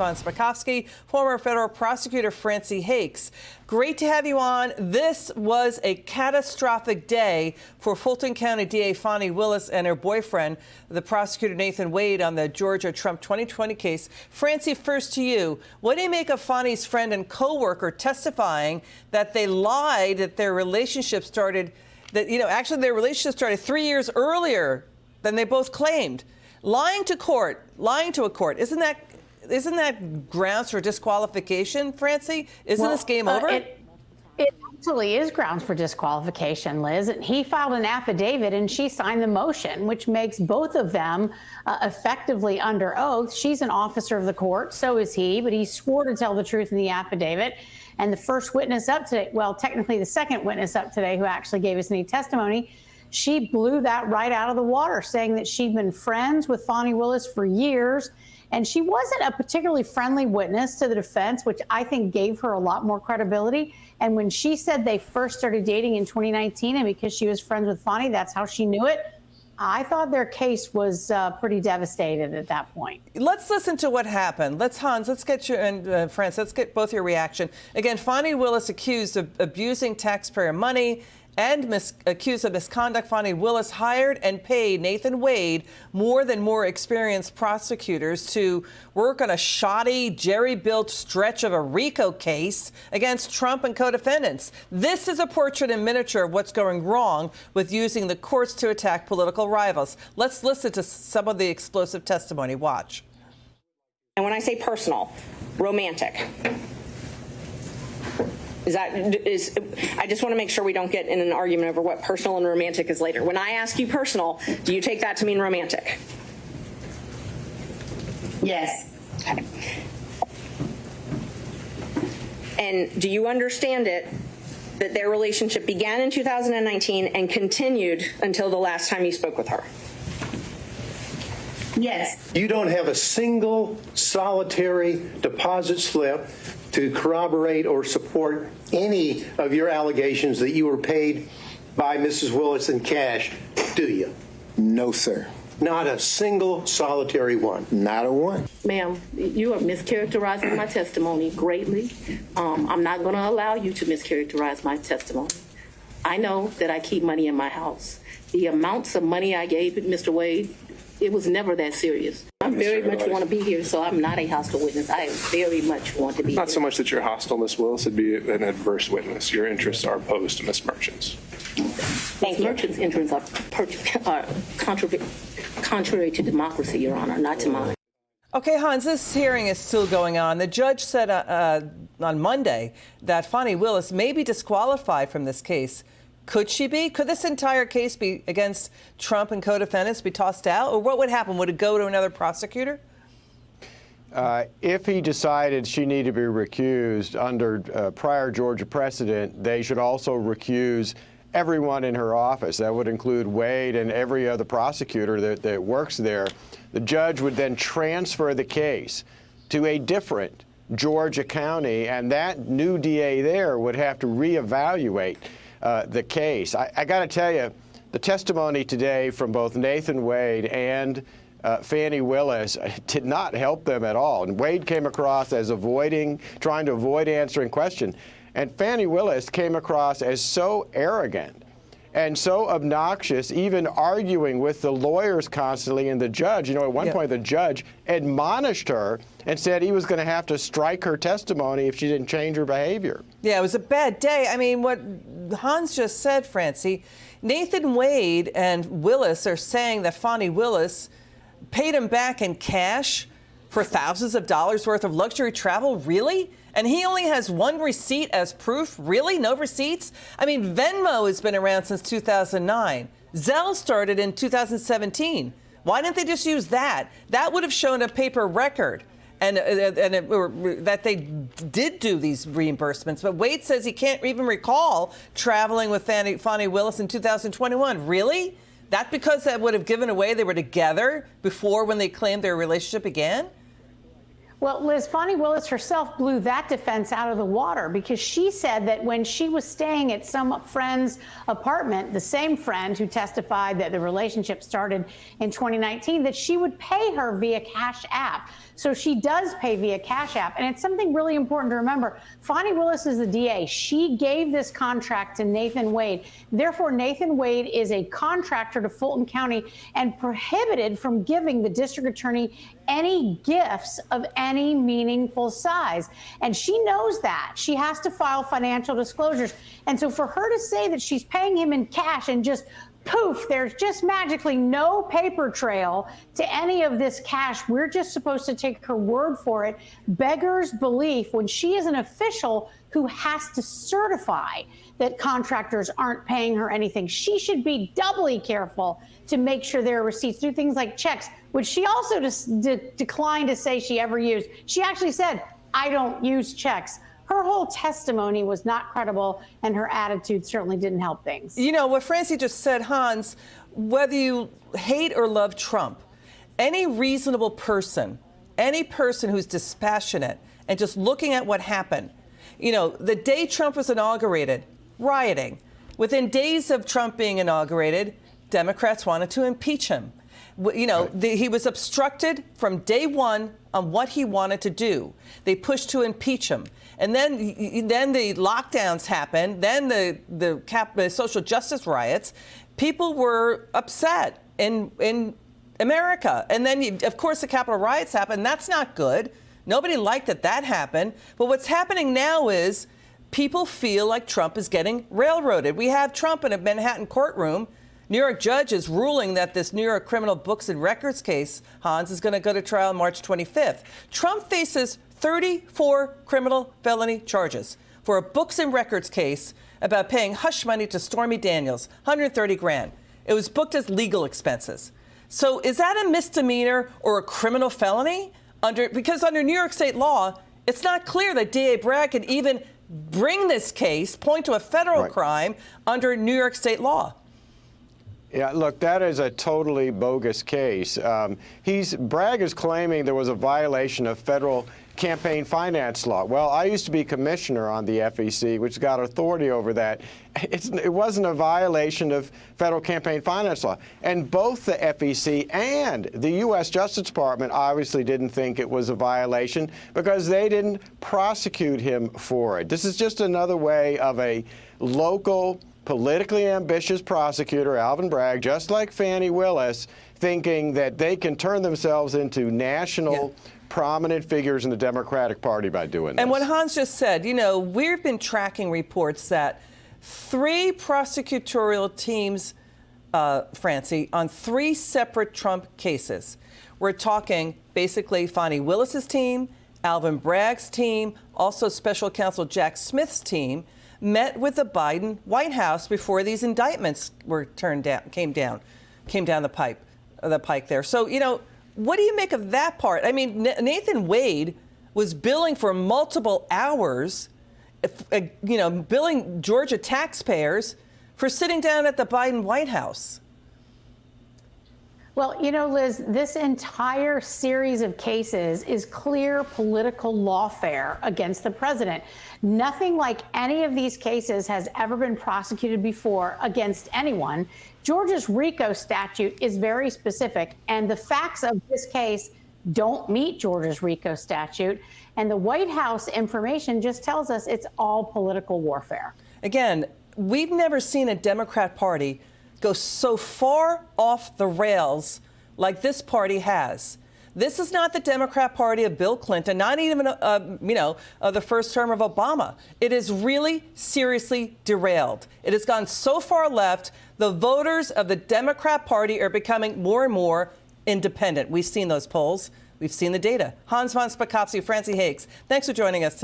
On Spakovsky, former federal prosecutor Francey Hakes. Great to have you on. This was a catastrophic day for Fulton County DA Fani Willis and her boyfriend, the prosecutor Nathan Wade, on the Georgia Trump 2020 case. Francey, first to you. What do you make of Fani's friend and co-worker testifying that they lied, that their relationship started, actually their relationship started 3 years earlier than they both claimed? Lying to a court, isn't that grounds for disqualification, Francey? Isn't this game over? It absolutely is grounds for disqualification, Liz. He filed an affidavit and she signed the motion, which makes both of them effectively under oath. She's an officer of the court, so is he, but he swore to tell the truth in the affidavit. And the first witness up today, well, technically the second witness up today who actually gave us any testimony, she blew that right out of the water, saying that she'd been friends with Fani Willis for years. And she wasn't a particularly friendly witness to the defense, which I think gave her a lot more credibility. And when she said they first started dating in 2019, and because she was friends with Fani, that's how she knew it, I thought their case was pretty devastated at that point. Let's listen to what happened. Hans, let's get you, and France, let's get both your reaction. Again, Fani Willis accused of abusing taxpayer money and accused of misconduct. Fani Willis hired and paid Nathan Wade more experienced prosecutors to work on a shoddy, jerry-built stretch of a RICO case against Trump and co-defendants. This is a portrait in miniature of what's going wrong with using the courts to attack political rivals. Let's listen to some of the explosive testimony. Watch. And when I say personal, romantic. I just want to make sure we don't get in an argument over what personal and romantic is later. When I ask you personal, do you take that to mean romantic? Yes. Okay. And do you understand it that their relationship began in 2019 and continued until the last time you spoke with her? Yes. You don't have a single solitary deposit slip to corroborate or support any of your allegations that you were paid by Mrs. Willis in cash, do you? No, sir. Not a single solitary one. Not a one. Ma'am, you are mischaracterizing my testimony greatly. I'm not going to allow you to mischaracterize my testimony. I know that I keep money in my house. The amounts of money I gave Mr. Wade, it was never that serious. I very much want to be here, so I'm not a hostile witness. I very much want to be Not here. so much that you're hostile, Ms. Willis, it'd be an adverse witness. Your interests are opposed to Ms. Merchant's. Thank you. Merchant's interests are contrary to democracy, Your Honor, not to mine. Okay, Hans, this hearing is still going on. The judge said on Monday that Fani Willis may be disqualified from this case. Could she be? Could this entire case be against Trump and co-defendants be tossed out? Or what would happen? Would it go to another prosecutor? If he decided she needed to be recused under prior Georgia precedent, they should also recuse everyone in her office. That would include Wade and every other prosecutor that works there. The judge would then transfer the case to a different Georgia county, and that new DA there would have to reevaluate the case. I got to tell you, the testimony today from both Nathan Wade and Fani Willis did not help them at all. And Wade came across as trying to avoid answering questions. And Fani Willis came across as so arrogant and so obnoxious, even arguing with the lawyers constantly and the judge. You know, at one point the judge admonished her and said he was going to have to strike her testimony if she didn't change her behavior. Yeah, it was a bad day. I mean, what Hans just said, Francey, Nathan Wade and Willis are saying that Fani Willis paid him back in cash for thousands of dollars worth of luxury travel. Really? And he only has one receipt as proof? Really? No receipts? I mean, Venmo has been around since 2009. Zelle started in 2017. Why didn't they just use that? That would have shown a paper record and that they did do these reimbursements. But Wade says he can't even recall traveling with Fani Willis in 2021. Really? That because that would have given away they were together before when they claimed their relationship began? Well, Liz, Fani Willis herself blew that defense out of the water because she said that when she was staying at some friend's apartment, the same friend who testified that the relationship started in 2019, that she would pay her via Cash App. So she does pay via Cash App. And it's something really important to remember. Fani Willis is the DA. She gave this contract to Nathan Wade. Therefore, Nathan Wade is a contractor to Fulton County and prohibited from giving the district attorney any gifts of any meaningful size. And she knows that. She has to file financial disclosures. And so for her to say that she's paying him in cash and just poof, there's just magically no paper trail to any of this cash, we're just supposed to take her word for it, beggars belief when she is an official who has to certify that contractors aren't paying her anything. She should be doubly careful to make sure there are receipts through things like checks, which she also declined to say she ever used. She actually said, I don't use checks. Her whole testimony was not credible, and her attitude certainly didn't help things. You know, what Francey just said, Hans, whether you hate or love Trump, any reasonable person, any person who's dispassionate and just looking at what happened, you know, the day Trump was inaugurated, rioting. Within days of Trump being inaugurated, Democrats wanted to impeach him. You know, he was obstructed from day one on what he wanted to do. They pushed to impeach him. And then the lockdowns happened. Then the social justice riots. People were upset in America. And then, of course, the Capitol riots happened. That's not good. Nobody liked that happened. But what's happening now is people feel like Trump is getting railroaded. We have Trump in a Manhattan courtroom. New York judge is ruling that this New York criminal books and records case, Hans, is going to go to trial March 25th. Trump faces 34 criminal felony charges for a books and records case about paying hush money to Stormy Daniels, $130 grand. It was booked as legal expenses. So is that a misdemeanor or a criminal felony? Because under New York state law, it's not clear that DA Bragg could even bring this case, point to a federal crime under New York state law. Yeah, look, that is a totally bogus case. Bragg is claiming there was a violation of federal campaign finance law. Well, I used to be commissioner on the FEC, which got authority over that. It wasn't a violation of federal campaign finance law. And both the FEC and the U.S. Justice Department obviously didn't think it was a violation because they didn't prosecute him for it. This is just another way of a local, politically ambitious prosecutor, Alvin Bragg, just like Fani Willis, thinking that they can turn themselves into national prominent figures in the Democratic Party by doing this. And what Hans just said, you know, we've been tracking reports that 3 prosecutorial teams, Francey, on 3 separate Trump cases. We're talking basically Fani Willis's team, Alvin Bragg's team, also Special Counsel Jack Smith's team, met with the Biden White House before these indictments were came down the pike there. So, you know, what do you make of that part? I mean, Nathan Wade was billing for multiple hours, you know, billing Georgia taxpayers for sitting down at the Biden White House. Well, you know, Liz, this entire series of cases is clear political lawfare against the president. Nothing like any of these cases has ever been prosecuted before against anyone. Georgia's RICO statute is very specific, and the facts of this case don't meet Georgia's RICO statute. And the White House information just tells us it's all political warfare. Again, we've never seen a Democrat Party go so far off the rails like this party has. This is not the Democrat Party of Bill Clinton, not even, the first term of Obama. It is really seriously derailed. It has gone so far left, the voters of the Democrat Party are becoming more and more independent. We've seen those polls. We've seen the data. Hans von Spakovsky, Francey Hakes, thanks for joining us today.